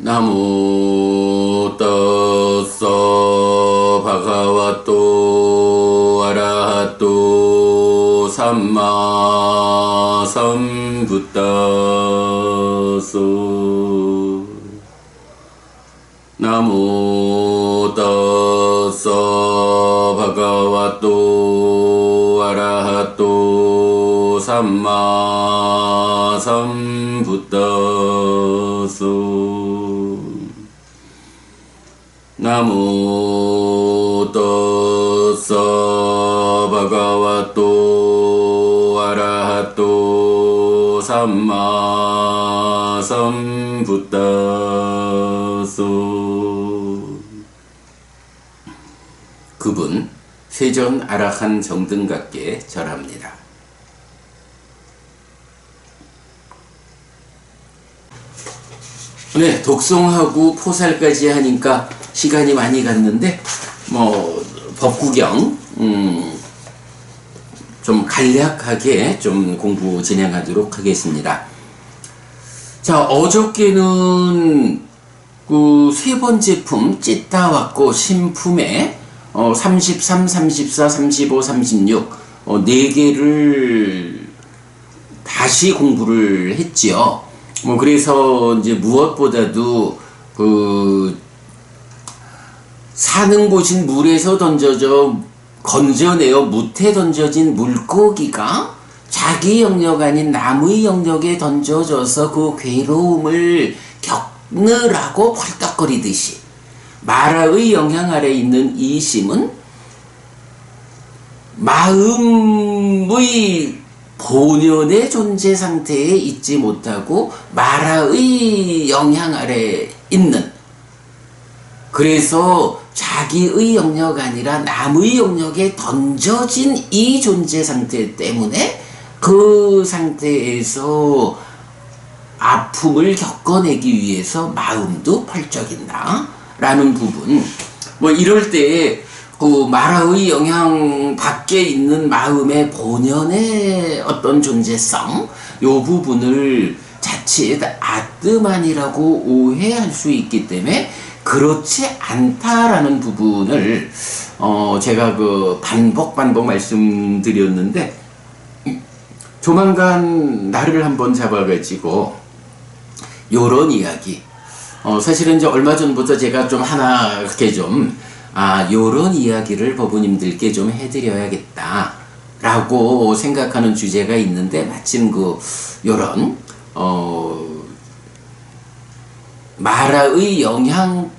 나무 따서 바가와또 아라하또 삼마 삼부따서 나무 따서 바가와또 아라하또 삼마 삼부따서 나무 따서 바가와또 아라하또 삼마 삼부따서. 그분 세존 아라한 정등각께 절합니다. 네, 독송하고 포살까지 하니까 시간이 많이 갔는데 법구경 좀 간략하게 좀 공부 진행하도록 하겠습니다. 자, 어저께는 그 세 번째 품 찢다 왔고 신품에 33, 34, 35, 36 4개를 다시 공부를 했지요. 그래서 이제 무엇보다도 그 사는 곳인 물에서 건져내어 무태 던져진 물고기가 자기 영역 아닌 남의 영역에 던져져서 그 괴로움을 겪느라고 펄떡거리듯이 마라의 영향 아래 있는 이 심은 마음의 본연의 존재 상태에 있지 못하고 마라의 영향 아래 있는, 그래서 자기의 영역 아니라 남의 영역에 던져진 이 존재 상태 때문에 그 상태에서 아픔을 겪어내기 위해서 마음도 펄쩍인다 라는 부분. 이럴 때 그 마라의 영향 밖에 있는 마음의 본연의 어떤 존재성, 요 부분을 자칫 아뜨만이라고 오해할 수 있기 때문에 그렇지 않다라는 부분을 제가 그 반복 말씀드렸는데, 조만간 날을 한번 잡아가지고 요런 이야기, 사실은 이제 얼마 전부터 제가 좀 하나 이렇게 좀 요런 이야기를 법부님들께 좀 해드려야겠다 라고 생각하는 주제가 있는데, 마침 요런 마라의 영향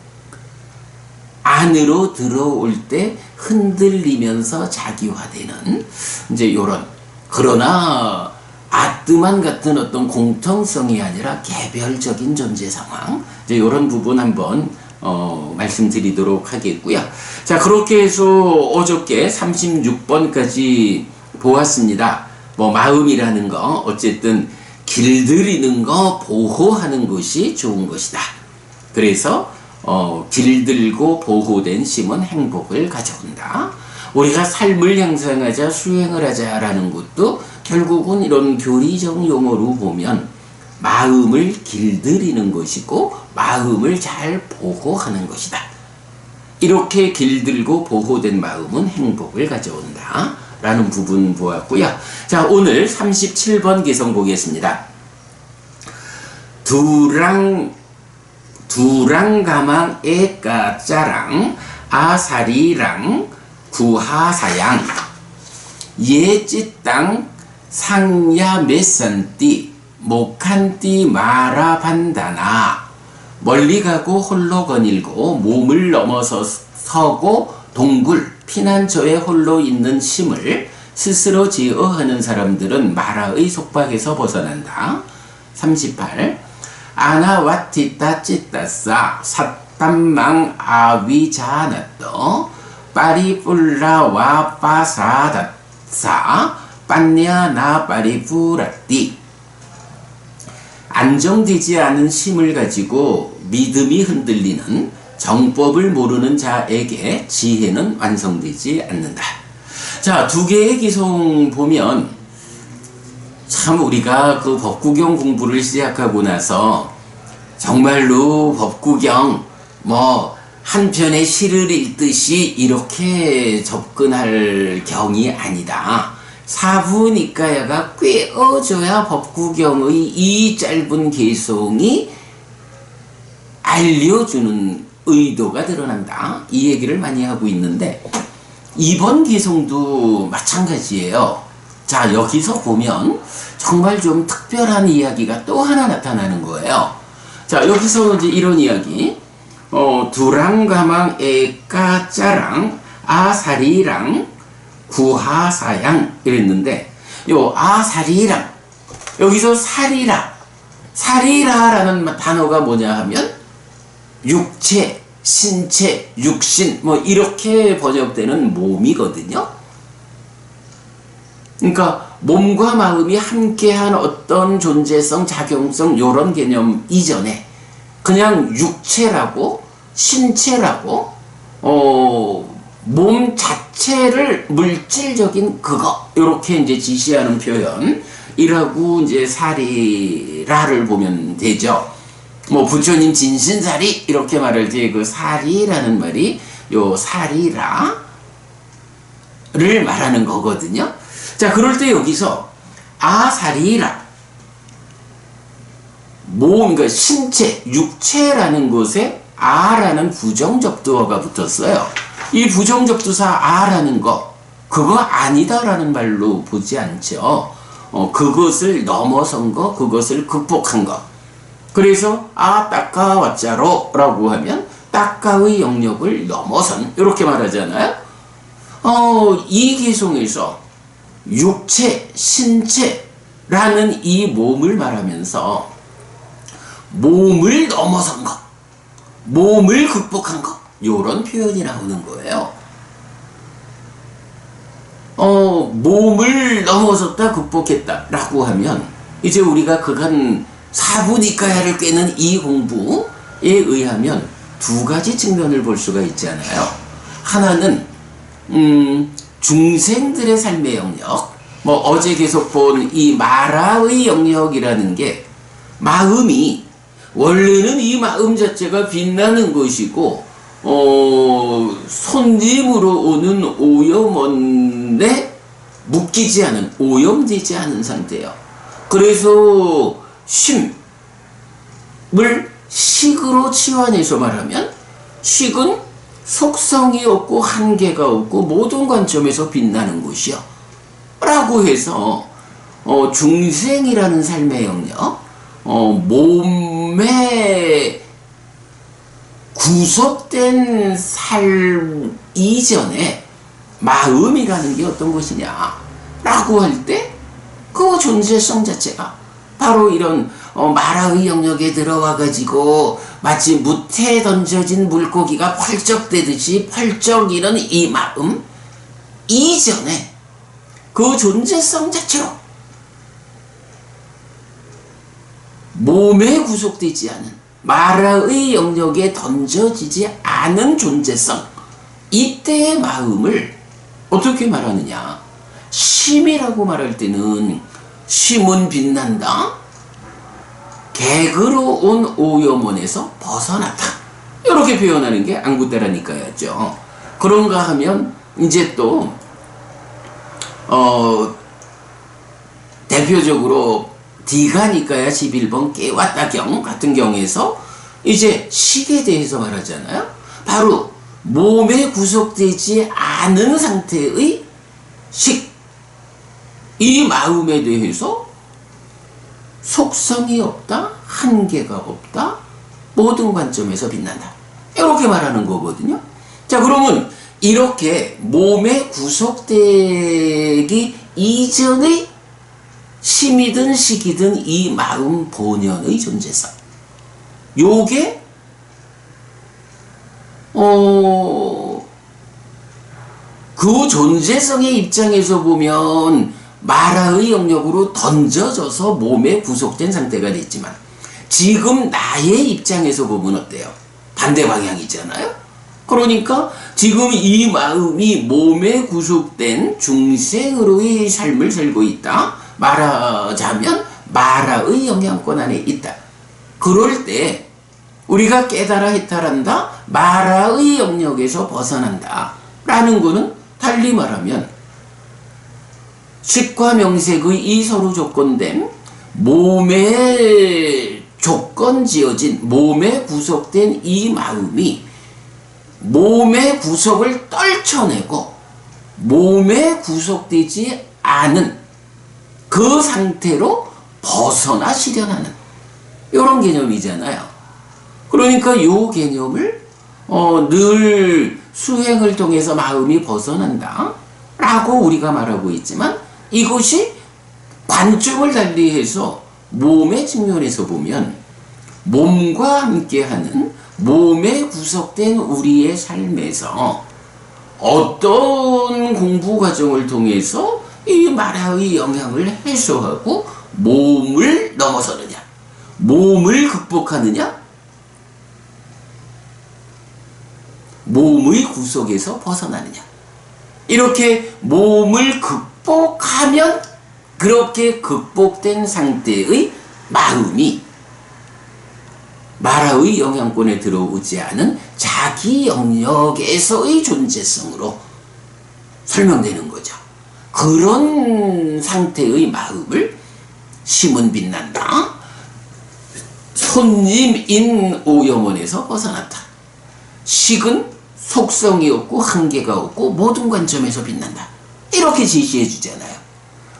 안으로 들어올 때 흔들리면서 자기화되는 이제 요런, 그러나 아뜨만 같은 어떤 공통성이 아니라 개별적인 존재 상황, 이제 요런 부분 한번 말씀드리도록 하겠고요. 자, 그렇게 해서 어저께 36번까지 보았습니다. 마음이라는 거 어쨌든 길들이는 거 보호하는 것이 좋은 것이다. 그래서 길들고 보호된 심은 행복을 가져온다. 우리가 삶을 향상하자, 수행을 하자라는 것도 결국은 이런 교리적 용어로 보면 마음을 길들이는 것이고 마음을 잘 보호하는 것이다. 이렇게 길들고 보호된 마음은 행복을 가져온다 라는 부분 보았고요. 자, 오늘 37번 개성 보겠습니다. 두랑가망 에까짜랑 아사리랑 구하사양 예찌땅 상야 메산띠 목한띠 마라반다나. 멀리 가고 홀로 거닐고 몸을 넘어서 서고 동굴 피난처에 홀로 있는 심을 스스로 제어하는 사람들은 마라의 속박에서 벗어난다. 38. 아나와티따 찌따싸 삿담망 아위자나떠 빠리뿔라와 빠사다싸 빤냐나 빠리푸라띠. 안정되지 않은 심을 가지고 믿음이 흔들리는 정법을 모르는 자에게 지혜는 완성되지 않는다. 자, 두 개의 기송 보면 참 우리가 그 법구경 공부를 시작하고 나서 정말로 법구경 뭐 한 편의 시를 읽듯이 이렇게 접근할 경이 아니다. 사부니까야가 꿰어줘야 법구경의 이 짧은 개송이 알려주는 의도가 드러난다. 이 얘기를 많이 하고 있는데 이번 개송도 마찬가지예요. 자, 여기서 보면 정말 좀 특별한 이야기가 또 하나 나타나는 거예요. 자, 여기서 이제 이런 이야기. 두랑가망 에까짜랑 아사리랑 구하사양 이랬는데 요 아사리랑 여기서 사리라라는 단어가 뭐냐 하면 육체, 신체, 육신 뭐 이렇게 번역되는 몸이거든요. 그러니까 몸과 마음이 함께한 어떤 존재성, 작용성 이런 개념 이전에 그냥 육체라고 신체라고 몸 자체를 물질적인 그거 이렇게 이제 지시하는 표현이라고 이제 사리라를 보면 되죠. 뭐 부처님 진신사리 이렇게 말할 때 그 사리라는 말이 요 사리라를 말하는 거거든요. 자, 그럴 때 여기서 아사리라 몸, 그러니까 신체, 육체라는 곳에 아라는 부정접두어가 붙었어요. 이 부정접두사 아라는 거 그거 아니다라는 말로 보지 않죠. 그것을 넘어선 거, 그것을 극복한 거. 그래서 따까 왔자로 라고 하면 따까의 영역을 넘어선 이렇게 말하잖아요. 이 개송에서 육체, 신체라는 이 몸을 말하면서 몸을 넘어선 것, 몸을 극복한 것 이런 표현이 나오는 거예요. 몸을 넘어섰다, 극복했다 라고 하면 이제 우리가 그간 사부니까야를 꿰는 이 공부에 의하면 두 가지 측면을 볼 수가 있잖아요. 하나는 중생들의 삶의 영역, 뭐 어제 계속 본 이 마라의 영역이라는 게 마음이 원래는 이 마음 자체가 빛나는 것이고 손님으로 오는 오염원에 묶이지 않은, 오염되지 않은 상태예요. 그래서 심을 식으로 치환해서 말하면 식은 속성이 없고 한계가 없고 모든 관점에서 빛나는 것이요 라고 해서 중생이라는 삶의 영역, 몸에 구속된 삶 이전에 마음이라는 게 어떤 것이냐 라고 할 때 그 존재성 자체가 바로 이런 마라의 영역에 들어와 가지고 마치 무태에 던져진 물고기가 펄쩍대듯이 펄쩍이는 이 마음 이전에 그 존재성 자체로 몸에 구속되지 않은 마라의 영역에 던져지지 않은 존재성, 이때의 마음을 어떻게 말하느냐. 심이라고 말할 때는 심은 빛난다, 객으로 온 오염원에서 벗어났다 이렇게 표현하는 게 안구따라니까였죠. 그런가 하면 이제 또 대표적으로 디가니까야 11번 깨왔다경 같은 경우에서 이제 식에 대해서 말하잖아요. 바로 몸에 구속되지 않은 상태의 식, 이 마음에 대해서 속성이 없다, 한계가 없다, 모든 관점에서 빛난다 이렇게 말하는 거거든요. 자, 그러면 이렇게 몸에 구속되기 이전의 심이든 식이든 이 마음 본연의 존재성, 요게 그 존재성의 입장에서 보면 마라의 영역으로 던져져서 몸에 구속된 상태가 됐지만 지금 나의 입장에서 보면 어때요? 반대 방향이잖아요. 그러니까 지금 이 마음이 몸에 구속된 중생으로의 삶을 살고 있다, 말하자면 마라의 영향권 안에 있다. 그럴 때 우리가 깨달아 해탈한다, 마라의 영역에서 벗어난다 라는 거는 달리 말하면 식과 명색의 이 서로 조건된 몸에 조건 지어진, 몸에 구속된 이 마음이 몸의 구속을 떨쳐내고 몸에 구속되지 않은 그 상태로 벗어나 실현하는 이런 개념이잖아요. 그러니까 이 개념을 늘 수행을 통해서 마음이 벗어난다 라고 우리가 말하고 있지만, 이것이 관점을 달리해서 몸의 측면에서 보면 몸과 함께하는 몸에 구속된 우리의 삶에서 어떤 공부 과정을 통해서 이 마라의 영향을 해소하고 몸을 넘어서느냐, 몸을 극복하느냐, 몸의 구속에서 벗어나느냐. 이렇게 몸을 극복하면 그렇게 극복된 상태의 마음이 마라의 영향권에 들어오지 않은 자기 영역에서의 존재성으로 설명되는 거죠. 그런 상태의 마음을 심은 빛난다, 손님인 오영원에서 벗어났다, 식은 속성이 없고 한계가 없고 모든 관점에서 빛난다, 이렇게 지시해 주잖아요.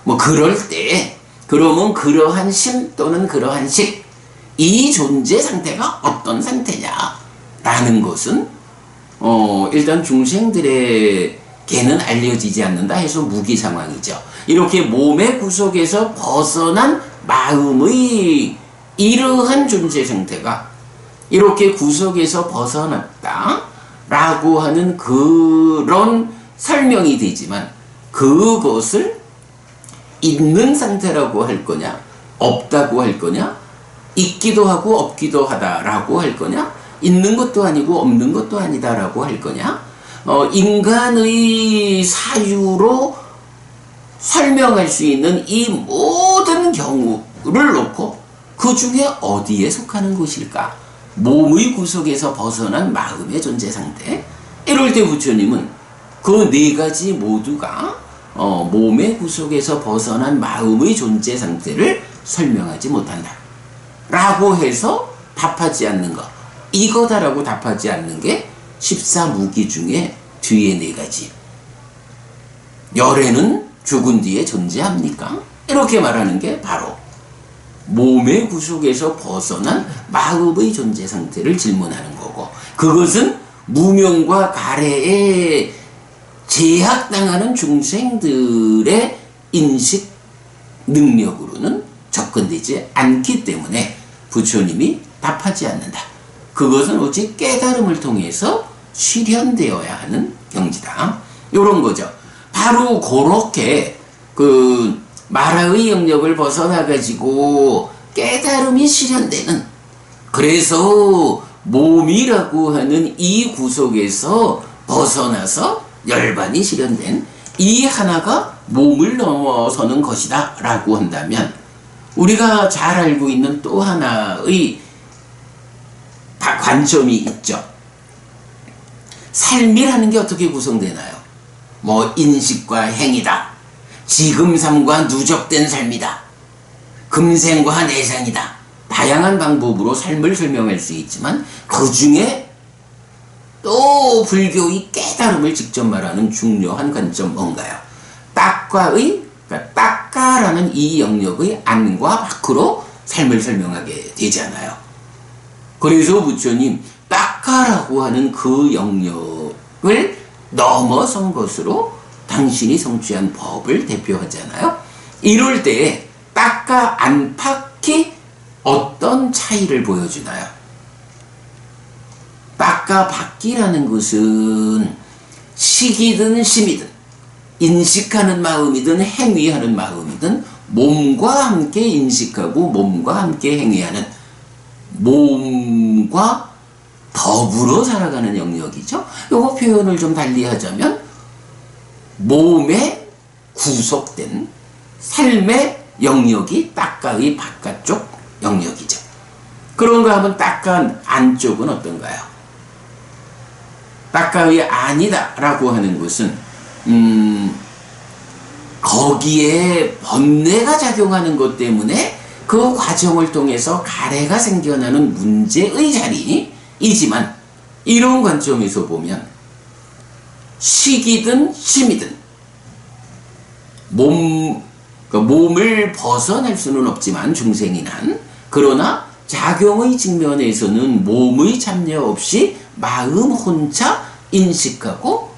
뭐 그럴 때 그러면 그러한 심 또는 그러한 식, 이 존재 상태가 어떤 상태냐라는 것은 일단 중생들에게는 알려지지 않는다 해서 무기 상황이죠. 이렇게 몸의 구속에서 벗어난 마음의 이러한 존재 상태가 이렇게 구속에서 벗어났다 라고 하는 그런 설명이 되지만, 그것을 있는 상태라고 할 거냐, 없다고 할 거냐, 있기도 하고 없기도 하다라고 할 거냐, 있는 것도 아니고 없는 것도 아니다라고 할 거냐, 인간의 사유로 설명할 수 있는 이 모든 경우를 놓고 그 중에 어디에 속하는 것일까? 몸의 구속에서 벗어난 마음의 존재 상태. 이럴 때 부처님은 그 네 가지 모두가 몸의 구속에서 벗어난 마음의 존재 상태를 설명하지 못한다 라고 해서 답하지 않는 것, 이거다라고 답하지 않는 게 14무기 중에 뒤에 네 가지. 열애는 죽은 뒤에 존재합니까? 이렇게 말하는 게 바로 몸의 구속에서 벗어난 마음의 존재 상태를 질문하는 거고, 그것은 무명과 가래에 제약당하는 중생들의 인식 능력으로는 접근되지 않기 때문에 부처님이 답하지 않는다. 그것은 오직 깨달음을 통해서 실현되어야 하는 경지다. 이런 거죠. 바로 그렇게 그 마라의 영역을 벗어나가지고 깨달음이 실현되는, 그래서 몸이라고 하는 이 구속에서 벗어나서 열반이 실현된 이 하나가 몸을 넘어서는 것이다 라고 한다면, 우리가 잘 알고 있는 또 하나의 관점이 있죠. 삶이라는 게 어떻게 구성되나요? 뭐 인식과 행위다, 지금 삶과 누적된 삶이다, 금생과 내생이다, 다양한 방법으로 삶을 설명할 수 있지만, 그 중에 또 불교의 깨달음을 직접 말하는 중요한 관점 뭔가요? 딱과의, 그러니까 딱가라는 이 영역의 안과 밖으로 삶을 설명하게 되잖아요. 그래서 부처님 딱가라고 하는 그 영역을 넘어선 것으로 당신이 성취한 법을 대표하잖아요. 이럴 때 딱가 안팎이 어떤 차이를 보여주나요? 딱가 밖이라는 것은 식이든 심이든 인식하는 마음이든 행위하는 마음이든 몸과 함께 인식하고 몸과 함께 행위하는, 몸과 더불어 살아가는 영역이죠. 요거 표현을 좀 달리 하자면 몸에 구속된 삶의 영역이 딱가의 바깥쪽 영역이죠. 그런가 하면 딱가 안쪽은 어떤가요? 딱가의 안이다 라고 하는 것은 거기에 번뇌가 작용하는 것 때문에 그 과정을 통해서 가래가 생겨나는 문제의 자리이지만, 이런 관점에서 보면 식이든 심이든 몸을 벗어날 수는 없지만 중생이난, 그러나 작용의 측면에서는 몸의 참여 없이 마음 혼자 인식하고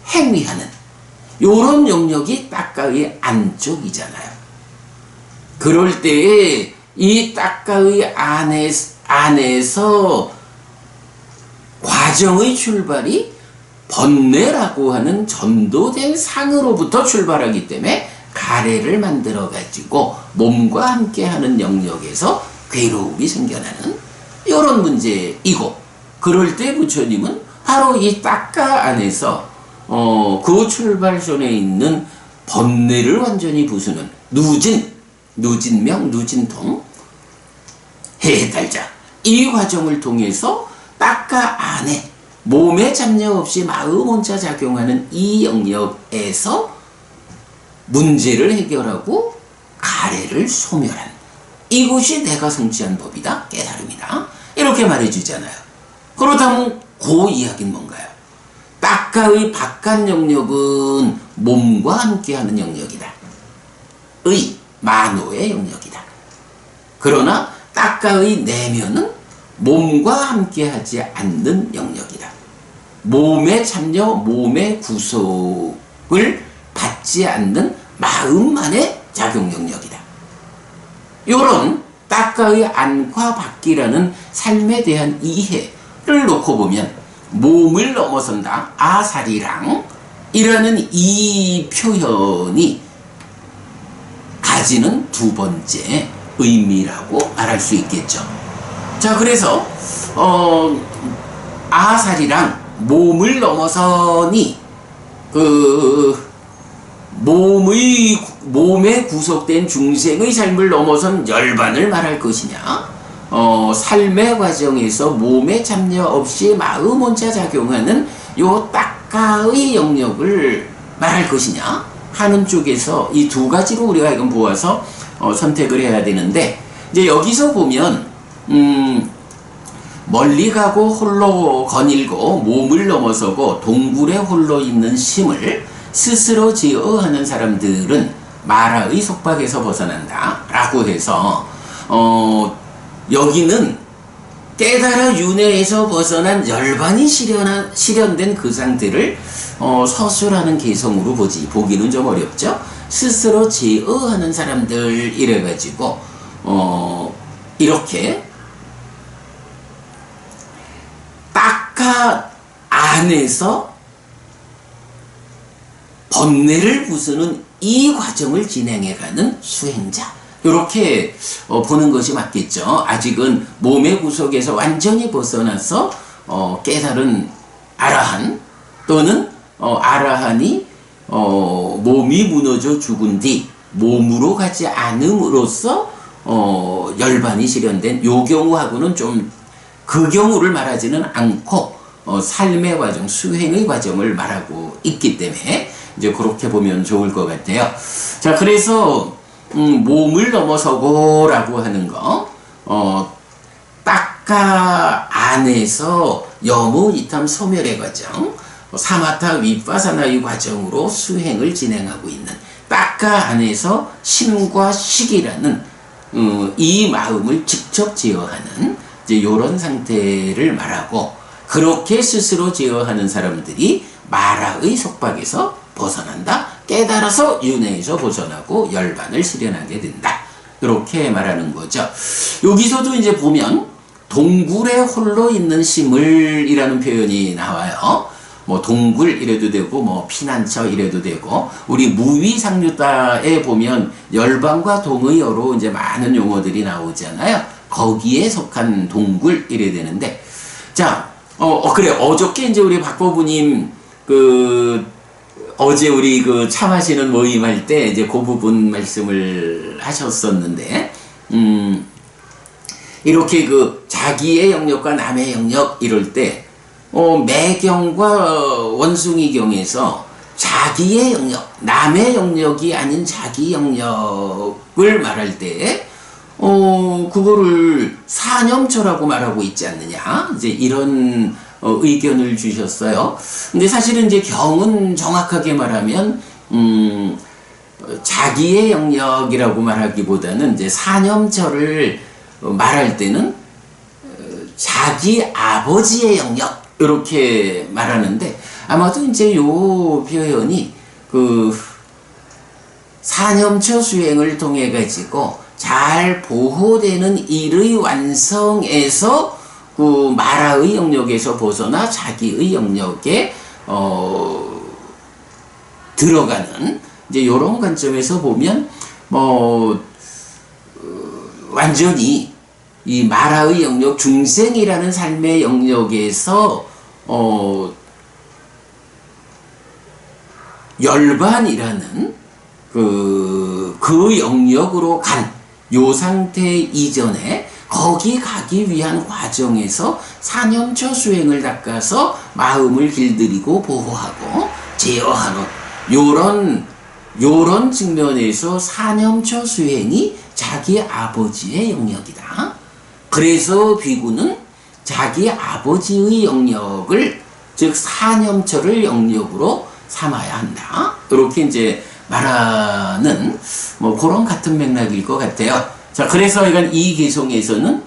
행위하는 요런 영역이 딱가의 안쪽이잖아요. 그럴 때에 이 딱가의 안에서 과정의 출발이 번뇌라고 하는 전도된 상으로부터 출발하기 때문에 가래를 만들어 가지고 몸과 함께하는 영역에서 괴로움이 생겨나는 이런 문제이고, 그럴 때 부처님은 바로 이 딱가 안에서 그 출발선에 있는 번뇌를 완전히 부수는 누진명, 누진통 해달자, 이 과정을 통해서 딱가 안에 몸에 참여 없이 마음 혼자 작용하는 이 영역에서 문제를 해결하고 가래를 소멸한, 이것이 내가 성취한 법이다, 깨달음이다, 이렇게 말해주잖아요. 그렇다면 그 이야기는 뭔가요? 딱가의 바깥 영역은 몸과 함께하는 영역이다, 만호의 영역이다. 그러나 딱가의 내면은 몸과 함께하지 않는 영역이다. 몸의 참여, 몸의 구속을 받지 않는 마음만의 작용 영역이다. 요런 딱가의 안과 밖이라는 삶에 대한 이해를 놓고 보면 몸을 넘어선다, 아사리랑 이라는 이 표현이 가지는 두 번째 의미라고 말할 수 있겠죠. 자, 그래서 아사리랑 몸을 넘어서니 몸에 구속된 중생의 삶을 넘어선 열반을 말할 것이냐, 삶의 과정에서 몸에 참여 없이 마음 혼자 작용하는 요 딱가의 영역을 말할 것이냐 하는 쪽에서 이 두 가지로 우리가 이건 보아서 선택을 해야 되는데, 이제 여기서 보면 멀리 가고 홀로 거닐고 몸을 넘어서고 동굴에 홀로 있는 심을 스스로 제어하는 사람들은 마라의 속박에서 벗어난다 라고 해서 여기는 깨달아 윤회에서 벗어난 열반이 실현된 그 상태를 서술하는 개성으로 보기는 좀 어렵죠. 스스로 제어하는 사람들 이래가지고 이렇게 딱가 안에서 번뇌를 부수는 이 과정을 진행해가는 수행자, 이렇게 보는 것이 맞겠죠. 아직은 몸의 구속에서 완전히 벗어나서 깨달은 아라한, 또는 아라한이 몸이 무너져 죽은 뒤 몸으로 가지 않음으로써 열반이 실현된 요 경우하고는 좀 그 경우를 말하지는 않고 삶의 과정, 수행의 과정을 말하고 있기 때문에 이제 그렇게 보면 좋을 것 같아요. 자, 그래서 몸을 넘어서고 라고 하는 거, 딱가 안에서 여무 이탐 소멸의 과정, 사마타 윗바사나의 과정으로 수행을 진행하고 있는 딱가 안에서 심과 식이라는 이 마음을 직접 제어하는 이제 요런 상태를 말하고, 그렇게 스스로 제어하는 사람들이 마라의 속박에서 벗어난다, 깨달아서 윤회에서 벗어나고 열반을 실현하게 된다, 이렇게 말하는 거죠. 여기서도 이제 보면 동굴에 홀로 있는 심을 이라는 표현이 나와요. 뭐 동굴 이래도 되고 뭐 피난처 이래도 되고, 우리 무위상류다에 보면 열반과 동의어로 이제 많은 용어들이 나오잖아요. 거기에 속한 동굴 이래 되는데, 자, 그래, 어저께 이제 우리 박보부님 어제 우리 참하시는 모임할 때 이제 그 부분 말씀을 하셨었는데, 이렇게 그 자기의 영역과 남의 영역 이럴 때 매경과 원숭이경에서 자기의 영역, 남의 영역이 아닌 자기 영역을 말할 때 그거를 사념처라고 말하고 있지 않느냐, 이제 이런 의견을 주셨어요. 근데 사실은 이제 경은 정확하게 말하면 자기의 영역이라고 말하기보다는 이제 사념처를 말할 때는 자기 아버지의 영역 이렇게 말하는데, 아마도 이제 요 표현이 그 사념처 수행을 통해 가지고 잘 보호되는 일의 완성에서 그 마라의 영역에서 벗어나 자기의 영역에 들어가는 이제 이런 관점에서 보면 완전히 이 마라의 영역, 중생이라는 삶의 영역에서 열반이라는 그 영역으로 간 요 상태 이전에 거기 가기 위한 과정에서 사념처 수행을 닦아서 마음을 길들이고 보호하고 제어하는 요런 측면에서 사념처 수행이 자기 아버지의 영역이다. 그래서 비구는 자기 아버지의 영역을, 즉 사념처를 영역으로 삼아야 한다. 이렇게 이제 말하는 그런 같은 맥락일 것 같아요. 자, 그래서 이건 이 개송에서는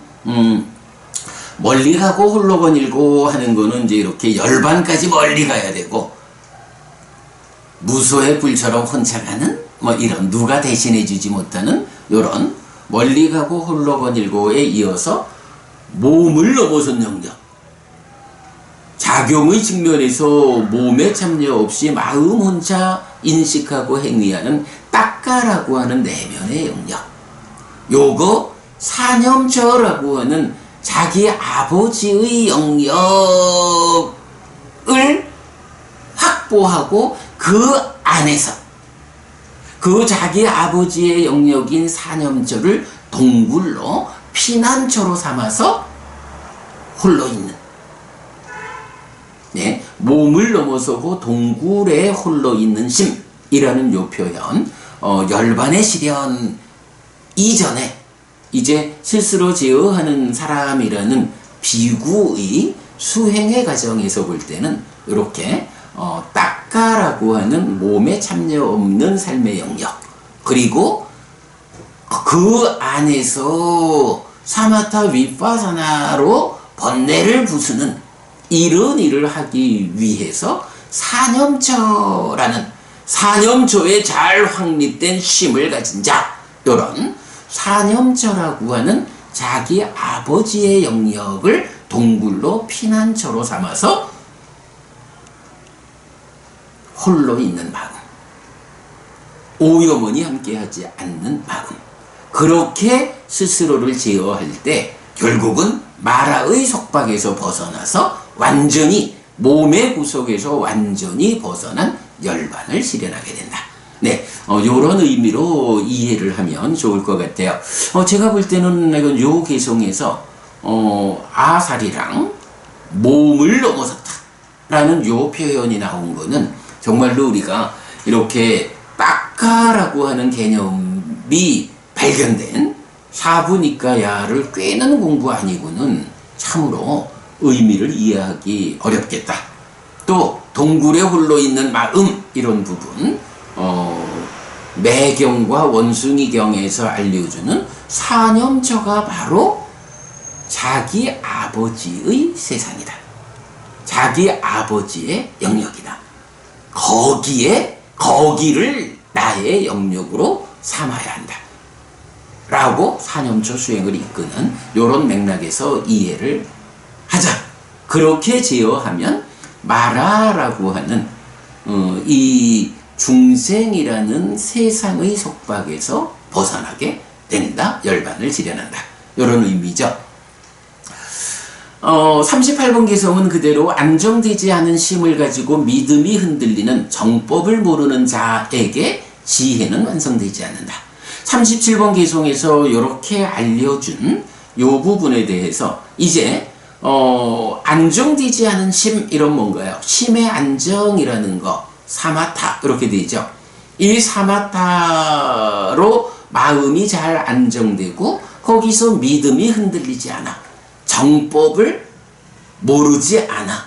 멀리 가고 홀로 거닐고 하는 거는 이제 이렇게 열반까지 멀리 가야 되고, 무소의 불처럼 혼자 가는 이런 누가 대신해 주지 못하는 요런 멀리 가고 홀로 거닐고에 이어서 몸을 넘어선 영역, 작용의 측면에서 몸에 참여 없이 마음 혼자 인식하고 행위하는 딱가라고 하는 내면의 영역, 요거 사념처라고 하는 자기 아버지의 영역을 확보하고 그 안에서 그 자기 아버지의 영역인 사념처를 동굴로 피난처로 삼아서 홀로 있는, 몸을 넘어서고 동굴에 홀로 있는 심이라는 요 표현, 열반의 시련 이전에 이제 스스로 제어하는 사람이라는 비구의 수행의 과정에서 볼 때는 이렇게 딱가라고 하는 몸에 참여 없는 삶의 영역, 그리고 그 안에서 사마타 위파사나로 번뇌를 부수는 이런 일을 하기 위해서 사념처라는, 사념처에 잘 확립된 쉼을 가진 자, 이런 사념처라고 하는 자기 아버지의 영역을 동굴로 피난처로 삼아서 홀로 있는 마음, 오염원이 함께하지 않는 마음, 그렇게 스스로를 제어할 때 결국은 마라의 속박에서 벗어나서 완전히 몸의 구속에서 완전히 벗어난 열반을 실현하게 된다. 네, 요런 의미로 이해를 하면 좋을 것 같아요. 제가 볼 때는 이건 요 개송에서 아사리랑 몸을 넘어섰다라는 요 표현이 나온 거는 정말로 우리가 이렇게 딱가라고 하는 개념이 발견된 사부니까야를 꿰는 공부 아니고는 참으로 의미를 이해하기 어렵겠다. 또 동굴에 홀로 있는 마음, 이런 부분, 매경과 원숭이경에서 알려주는 사념처가 바로 자기 아버지의 세상이다. 자기 아버지의 영역이다. 거기를 나의 영역으로 삼아야 한다. 라고 사념처 수행을 이끄는 요런 맥락에서 이해를 하자. 그렇게 제어하면 마라라고 하는 이 중생이라는 세상의 속박에서 벗어나게 된다. 열반을 지련한다. 요런 의미죠. 38번 개성은 그대로 안정되지 않은 심을 가지고 믿음이 흔들리는 정법을 모르는 자에게 지혜는 완성되지 않는다. 37번 개성에서 이렇게 알려준 요 부분에 대해서 이제 안정되지 않은 심 이런 뭔가요? 심의 안정이라는 거 사마타 이렇게 되죠. 이 사마타로 마음이 잘 안정되고 거기서 믿음이 흔들리지 않아. 정법을 모르지 않아.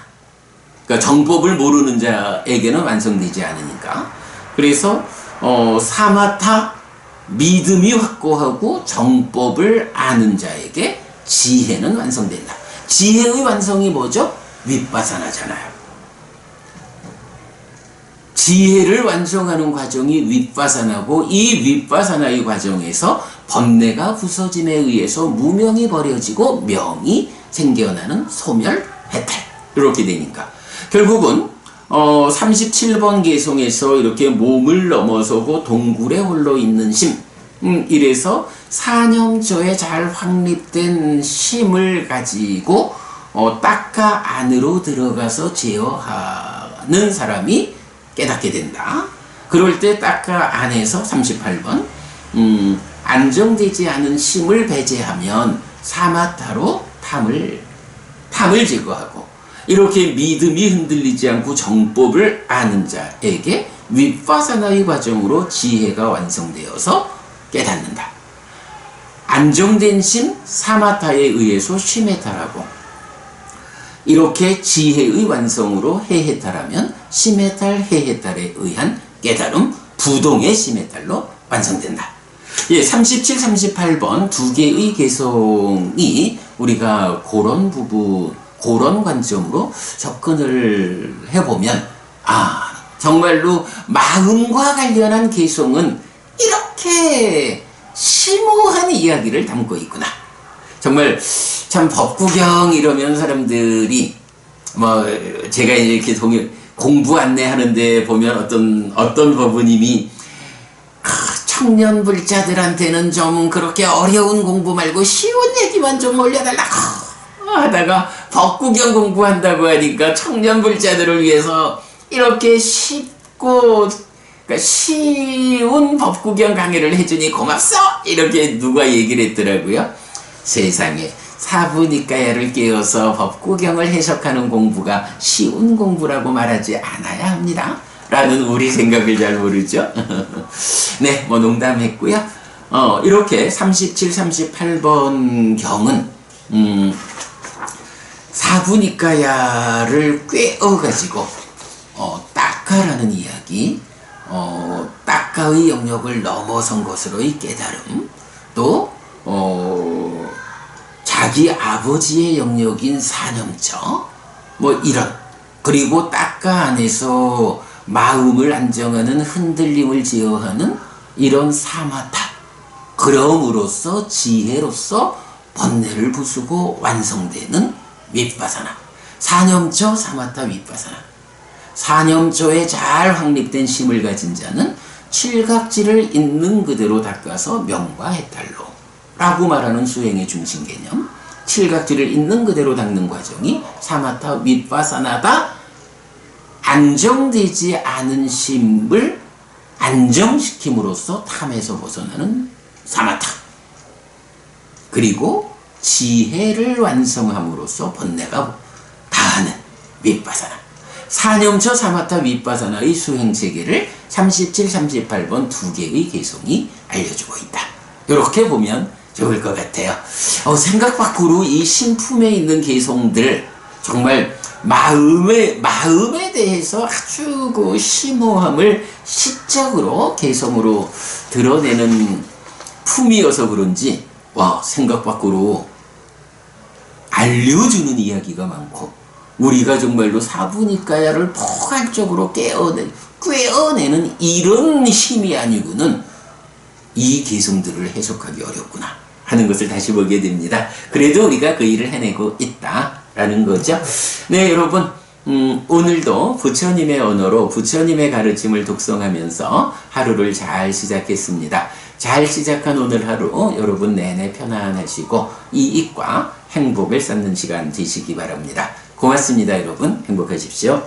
그러니까 정법을 모르는 자에게는 완성되지 않으니까. 그래서 사마타 믿음이 확고하고 정법을 아는 자에게 지혜는 완성된다. 지혜의 완성이 뭐죠? 윗바사나잖아요. 지혜를 완성하는 과정이 윗바사나고 이 윗바사나의 과정에서 번뇌가 부서짐에 의해서 무명이 버려지고 명이 생겨나는 소멸해탈 이렇게 되니까 결국은 37번 개송에서 이렇게 몸을 넘어서고 동굴에 홀로 있는 심 이래서 사념조에 잘 확립된 심을 가지고 딱가 안으로 들어가서 제어하는 사람이 깨닫게 된다. 그럴 때 딱가 안에서 38번 안정되지 않은 심을 배제하면 사마타로 탐을 제거하고 이렇게 믿음이 흔들리지 않고 정법을 아는 자에게 윗바사나의 과정으로 지혜가 완성되어서 깨닫는다. 안정된 심 사마타에 의해서 심해탈하고 이렇게 지혜의 완성으로 해해탈하면 심해탈 해해탈에 의한 깨달음 부동의 심해탈로 완성된다. 예, 37, 38번 두 개의 개성이 우리가 그런 부분 그런 관점으로 접근을 해보면 정말로 마음과 관련한 개성은 이렇게 심오한 이야기를 담고 있구나. 정말 참 법구경 이러면 사람들이 제가 이렇게 공부 안내하는데 보면 어떤 법부님이 청년 불자들한테는 좀 그렇게 어려운 공부 말고 쉬운 얘기만 좀 올려달라고 하다가 법구경 공부한다고 하니까 청년 불자들을 위해서 이렇게 쉽고 그러니까 쉬운 법구경 강의를 해주니 고맙소 이렇게 누가 얘기를 했더라고요. 세상에 사부니까야를 깨어서 법구경을 해석하는 공부가 쉬운 공부라고 말하지 않아야 합니다 라는 우리 생각을 잘 모르죠. 네, 농담했고요. 이렇게 37, 38번 경은 사부니까야를 꿰어가지고 딱가라는 이야기, 딱가의 영역을 넘어선 것으로의 깨달음, 또 자기 아버지의 영역인 사념처 이런 그리고 딱가 안에서 마음을 안정하는 흔들림을 제어하는 이런 사마타 그럼으로써 지혜로서 번뇌를 부수고 완성되는 윗바사나 사념처 사마타 윗바사나 사념처에 잘 확립된 심을 가진 자는 칠각지를 있는 그대로 닦아서 명과 해탈로 라고 말하는 수행의 중심 개념 칠각지를 있는 그대로 닦는 과정이 사마타 윗바사나다. 안정되지 않은 심을 안정시킴으로써 탐에서 벗어나는 사마타 그리고 지혜를 완성함으로써 번뇌가 다하는 윗바사나 사념처 사마타 윗바사나의 수행체계를 37, 38번 두 개의 개성이 알려주고 있다. 이렇게 보면 좋을 것 같아요. 생각 밖으로 이 신품에 있는 개성들 정말 마음에 대해서 아주 그 심오함을 시적으로 개성으로 드러내는 품이어서 그런지 생각 밖으로 알려주는 이야기가 많고 우리가 정말로 사부니까야를 포괄적으로 꿰어내는 이런 힘이 아니고는 이 개성들을 해석하기 어렵구나 하는 것을 다시 보게 됩니다. 그래도 우리가 그 일을 해내고 있다라는 거죠. 네, 여러분 오늘도 부처님의 언어로 부처님의 가르침을 독송하면서 하루를 잘 시작했습니다. 잘 시작한 오늘 하루 여러분 내내 편안하시고 이익과 행복을 쌓는 시간 되시기 바랍니다. 고맙습니다. 여러분 행복하십시오.